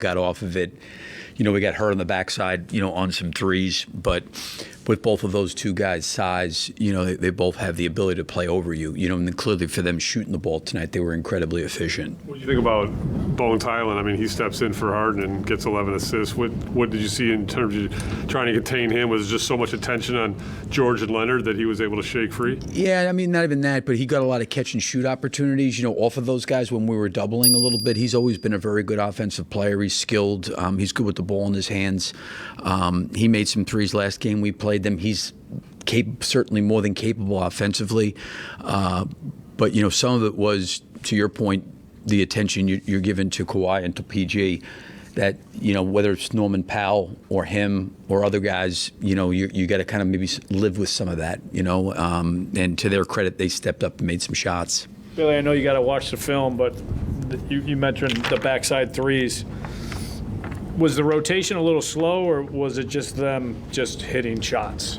got off of it. We got hurt on the backside, on some threes. But with both of those two guys' size, they both have the ability to play over you. And then clearly for them shooting the ball tonight, they were incredibly efficient. What do you think about Bones Highland? I mean, he steps in for Harden and gets 11 assists. What did you see in terms of trying to contain him? Was just so much attention on George and Leonard that he was able to shake free? Yeah, I mean, not even that, but he got a lot of catch and shoot opportunities, off of those guys when we were doubling a little bit. He's always been a very good offensive player. He's skilled. He's good with the ball in his hands. He made some threes last game we played them. He's certainly more than capable offensively. But, some of it was, to your point, the attention you're giving to Kawhi and to PG. That, whether it's Norman Powell or him or other guys, you got to kind of maybe live with some of that, and to their credit, they stepped up and made some shots. Billy, I know you got to watch the film, but you mentioned the backside threes. Was the rotation a little slow, or was it just them just hitting shots?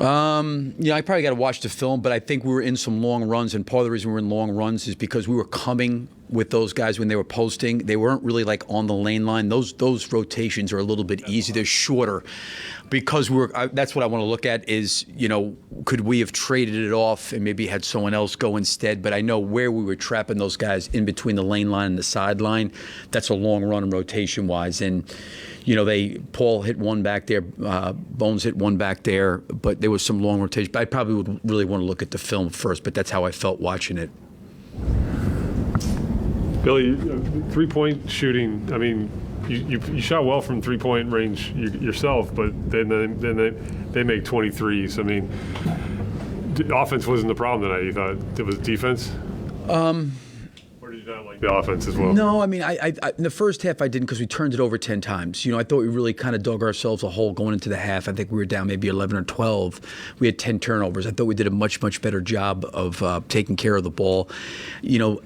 I probably got to watch the film, but I think we were in some long runs, and part of the reason we were in long runs is because we were coming with those guys when they were posting. They weren't really like on the lane line. Those rotations are a little bit easier. They're shorter because that's what I want to look at is, could we have traded it off and maybe had someone else go instead? But I know where we were trapping those guys in between the lane line and the sideline. That's a long run rotation-wise. And, Paul hit one back there, Bones hit one back there, but there was some long rotation. But I probably would really want to look at the film first, but that's how I felt watching it. Billy, three-point shooting, I mean, you shot well from three-point range yourself, but then they make 23s. I mean, offense wasn't the problem tonight, you thought? It was defense? Or did you not like the offense as well? No, I mean, I in the first half I didn't because we turned it over 10 times. I thought we really kind of dug ourselves a hole going into the half. I think we were down maybe 11 or 12. We had 10 turnovers. I thought we did a much, much better job of taking care of the ball.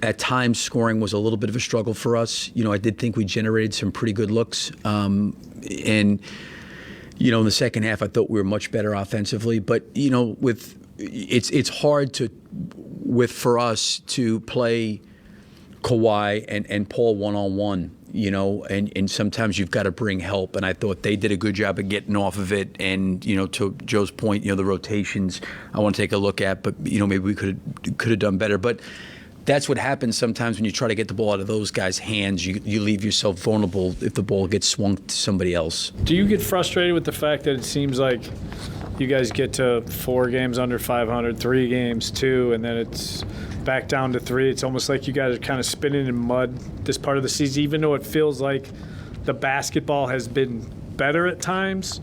At times scoring was a little bit of a struggle for us. I did think we generated some pretty good looks. And in the second half I thought we were much better offensively. But, it's hard for us to play Kawhi and Paul one-on-one, and sometimes you've got to bring help. And I thought they did a good job of getting off of it. And, to Joe's point, the rotations I want to take a look at, but, maybe we could have done better. But that's what happens sometimes when you try to get the ball out of those guys' hands. You leave yourself vulnerable if the ball gets swung to somebody else. Do you get frustrated with the fact that it seems like you guys get to 4 games under 500, 3 games, 2, and then it's back down to 3? It's almost like you guys are kind of spinning in mud this part of the season, even though it feels like the basketball has been better at times.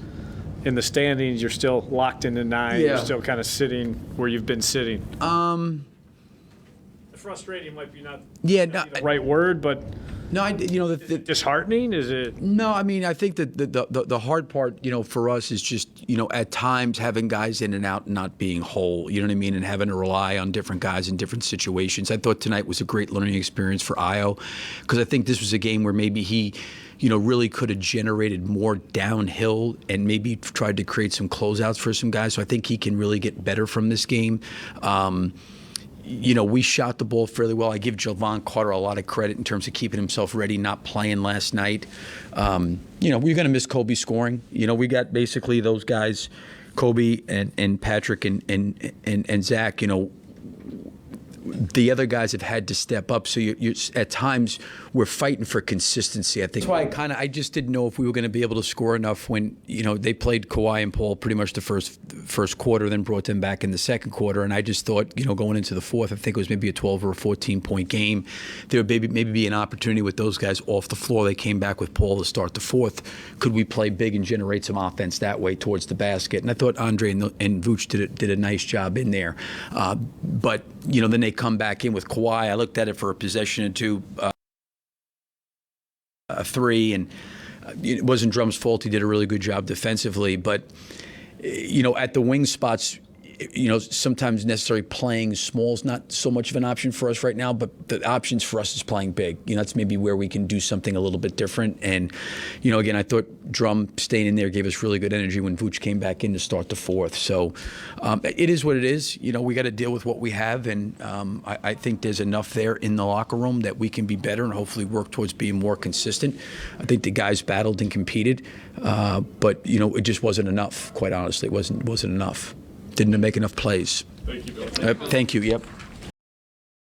In the standings, you're still locked into 9. Yeah. You're still kind of sitting where you've been sitting. Frustrating might be not the right word, but no, disheartening. Is it? No, I mean, I think that the hard part, for us is just, at times having guys in and out and not being whole, you know what I mean, and having to rely on different guys in different situations. I thought tonight was a great learning experience for Io, because I think this was a game where maybe he, really could have generated more downhill and maybe tried to create some closeouts for some guys. So I think he can really get better from this game. We shot the ball fairly well. I give Javon Carter a lot of credit in terms of keeping himself ready, not playing last night. We're going to miss Kobe scoring. We got basically those guys, Kobe and Patrick and Zach, the other guys have had to step up. So you at times we're fighting for consistency. I think that's why I just didn't know if we were going to be able to score enough when they played Kawhi and Paul pretty much the first quarter, then brought them back in the second quarter. And I just thought going into the fourth, I think it was maybe a 12 or a 14-point game. There would maybe be an opportunity with those guys off the floor. They came back with Paul to start the fourth. Could we play big and generate some offense that way towards the basket? And I thought Andre and Vooch did a nice job in there. But then they come back in with Kawhi. I looked at it for a possession or two, a 3, and it wasn't Drum's fault. He did a really good job defensively. But, at the wing spots, sometimes necessarily playing small is not so much of an option for us right now, but the options for us is playing big. That's maybe where we can do something a little bit different. And, again, I thought Drum staying in there gave us really good energy when Vooch came back in to start the fourth. So it is what it is. We got to deal with what we have, and I think there's enough there in the locker room that we can be better and hopefully work towards being more consistent. I think the guys battled and competed, but it just wasn't enough. Quite honestly, it wasn't enough. Didn't make enough plays. Thank you, Bill. Thank you. Yep.